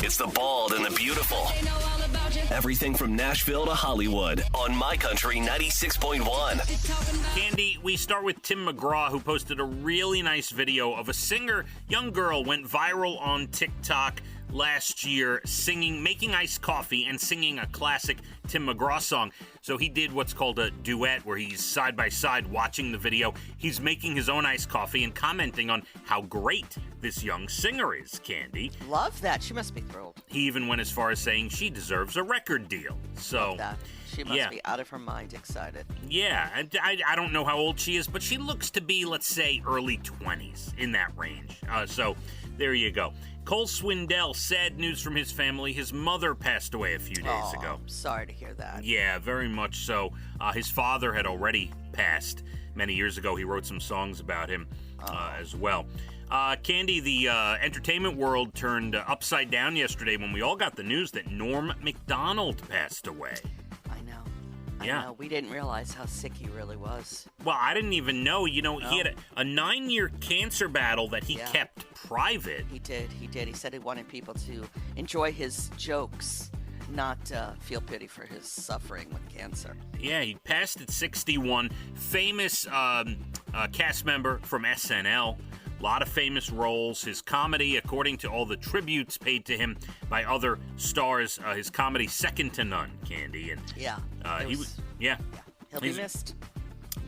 It's the bald and the beautiful. Everything from Nashville to Hollywood on My Country 96.1. Cande, we start with Tim McGraw, who posted a really nice video of a singer. Young girl went viral on TikTok last year making iced coffee and singing a classic Tim McGraw song. So he did what's called a duet, where he's side by side watching the video. He's making his own iced coffee and commenting on how great this young singer is, Cande. Love that. She must be thrilled. He even went as far as saying she deserves a record deal. So Love that. She must be out of her mind excited. Yeah, I don't know how old she is, but she looks to be, let's say, early 20s, in that range. So there you go. Cole Swindell, sad news from his family. His mother passed away a few days ago. I'm sorry to hear that. Yeah, very much so. His father had already passed many years ago. He wrote some songs about him as well. Cande, the entertainment world turned upside down yesterday when we all got the news that Norm Macdonald passed away. I know. We didn't realize how sick he really was. Well, I didn't even know. He had a 9-year cancer battle that he kept private. He did. He said he wanted people to enjoy his jokes, not feel pity for his suffering with cancer. Yeah, he passed at 61. Famous cast member from SNL. A lot of famous roles. His comedy, according to all the tributes paid to him by other stars, his comedy second to none, Cande. And he'll be missed.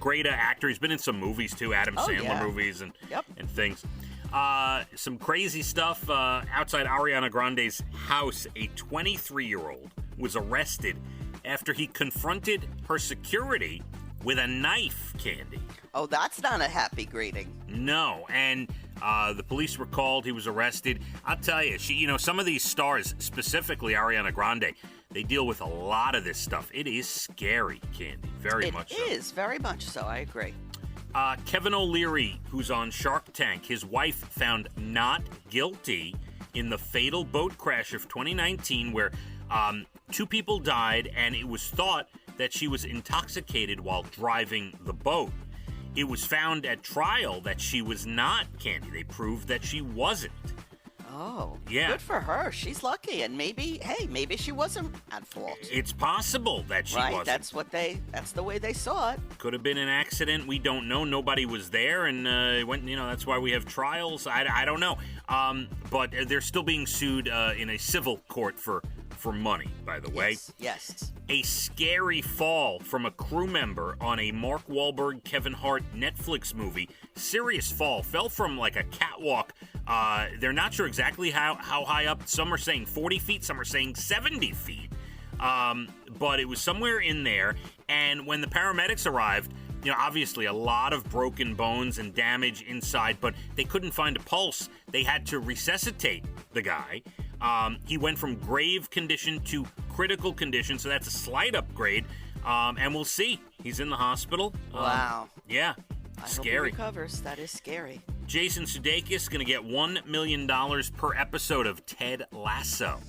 Great actor. He's been in some movies too, Adam Sandler movies and things. Some crazy stuff outside Ariana Grande's house. A 23-year-old was arrested after he confronted her security with a knife, Cande. Oh, that's not a happy greeting. No, and the police were called. He was arrested. I'll tell you, some of these stars, specifically Ariana Grande, they deal with a lot of this stuff. It is scary, Cande. Very much so. It is, very much so. I agree. Kevin O'Leary, who's on Shark Tank, his wife found not guilty in the fatal boat crash of 2019 where 2 people died, and it was thought that she was intoxicated while driving the boat. It was found at trial that she was not, Cande. They proved that she wasn't. Oh, yeah. Good for her. She's lucky, and maybe she wasn't at fault. It's possible that she wasn't. That's the way they saw it. Could have been an accident. We don't know. Nobody was there, and that's why we have trials. I don't know. But they're still being sued in a civil court for money, by the way. Yes. A scary fall from a crew member on a Mark Wahlberg, Kevin Hart Netflix movie. Serious fall. Fell from like a catwalk. They're not sure exactly how high up. Some are saying 40 feet. Some are saying 70 feet. But it was somewhere in there. And when the paramedics arrived, obviously a lot of broken bones and damage inside, but they couldn't find a pulse. They had to resuscitate the guy. He went from grave condition to critical condition, so that's a slight upgrade. And we'll see. He's in the hospital. Wow. Yeah. Scary. I hope he recovers. That is scary. Jason Sudeikis going to get $1 million per episode of Ted Lasso.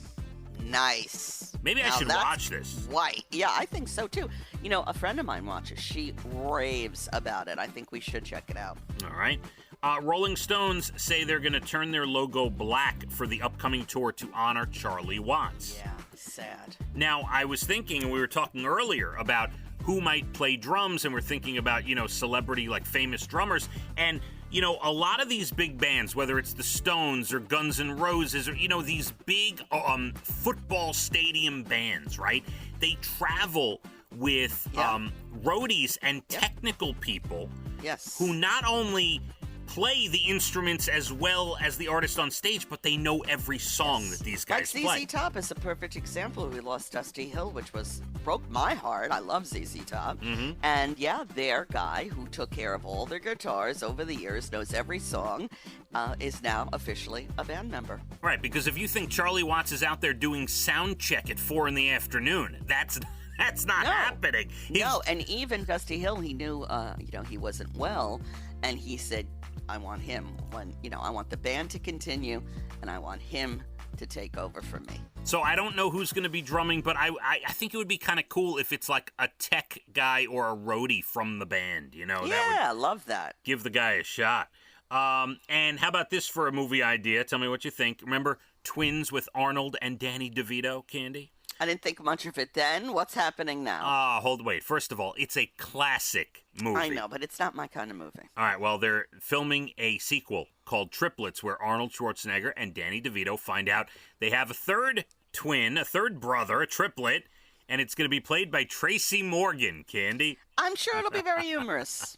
Nice. Maybe I should watch this. White. Yeah, I think so too. A friend of mine watches. She raves about it. I think we should check it out. All right. Rolling Stones say they're going to turn their logo black for the upcoming tour to honor Charlie Watts. Yeah, sad. Now, I was thinking, and we were talking earlier about who might play drums, and we're thinking about, celebrity, like famous drummers. And, a lot of these big bands, whether it's the Stones or Guns N' Roses or, these big football stadium bands, right? They travel with roadies and technical people who not only play the instruments as well as the artist on stage, but they know every song that these guys play. ZZ Top is a perfect example. We lost Dusty Hill, which broke my heart. I love ZZ Top. Mm-hmm. And their guy who took care of all their guitars over the years, knows every song, is now officially a band member. Right, because if you think Charlie Watts is out there doing sound check at 4 p.m, that's not happening. No, and even Dusty Hill, he knew, he wasn't well, and he said, I want him I want the band to continue, and I want him to take over for me. So I don't know who's going to be drumming, but I think it would be kind of cool if it's like a tech guy or a roadie from the band, Yeah, I love that. Give the guy a shot. And how about this for a movie idea? Tell me what you think. Remember Twins with Arnold and Danny DeVito, Candy? I didn't think much of it then. What's happening now? Wait. First of all, it's a classic movie. I know, but it's not my kind of movie. All right, well, they're filming a sequel called Triplets, where Arnold Schwarzenegger and Danny DeVito find out they have a third twin, a third brother, a triplet, and it's going to be played by Tracy Morgan, Candy. I'm sure it'll be very humorous.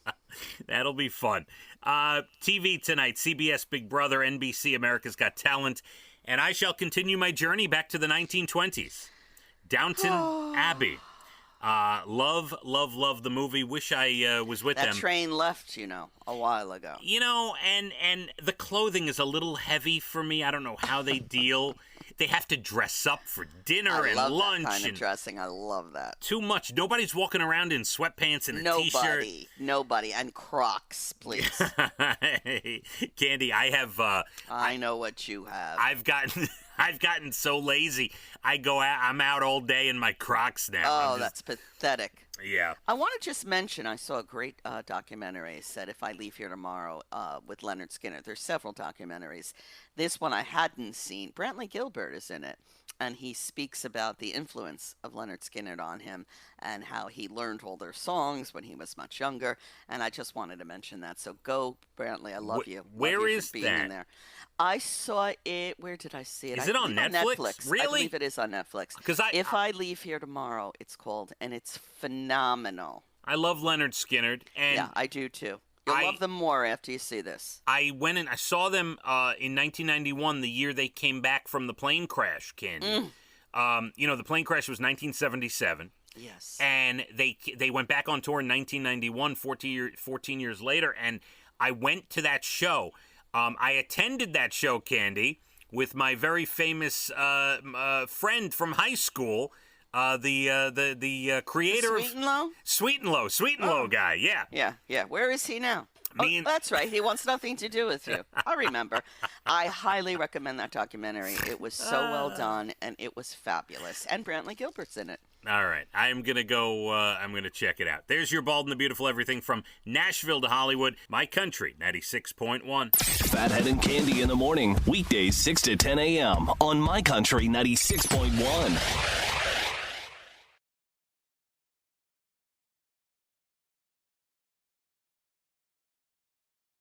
That'll be fun. TV tonight, CBS Big Brother, NBC America's Got Talent, and I shall continue my journey back to the 1920s. Downton Abbey. Love the movie. Wish I was with them. That train left, a while ago. And the clothing is a little heavy for me. I don't know how they deal. They have to dress up for dinner and lunch. I love that kind of dressing. I love that. Too much. Nobody's walking around in sweatpants and a t-shirt. Nobody. And Crocs, please. Candy, I have... I know what you have. I've gotten so lazy. I'm out all day in my Crocs now. Oh, that's pathetic. Yeah. I want to just mention, I saw a great documentary, said If I Leave Here Tomorrow, with Leonard Skinner. There's several documentaries. This one I hadn't seen. Brantley Gilbert is in it, and he speaks about the influence of Leonard Skinner on him and how he learned all their songs when he was much younger, and I just wanted to mention that. So go, Brantley, I love you. Where is being that? In there. I saw it. Where did I see it? Is it on Netflix? Really? I believe it is on Netflix. If I Leave Here Tomorrow, it's called, and it's phenomenal. I love Leonard Skinner. And yeah, I do too. You'll love them more after you see this. I went and I saw them in 1991, the year they came back from the plane crash, Candy. The plane crash was 1977. Yes. And they went back on tour in 1991, 14 years later, and I went to that show. I attended that show, Candy, with my very famous friend from high school, the creator of Sweet and Low guy. Yeah. Yeah. Where is he now? That's right. He wants nothing to do with you. I remember. I highly recommend that documentary. It was so well done, and it was fabulous. And Brantley Gilbert's in it. All right. I'm going to go, I'm going to check it out. There's your Bald and the Beautiful, everything from Nashville to Hollywood. My Country, 96.1. Phathead and Candy in the morning, weekdays 6 to 10 a.m. on My Country 96.1.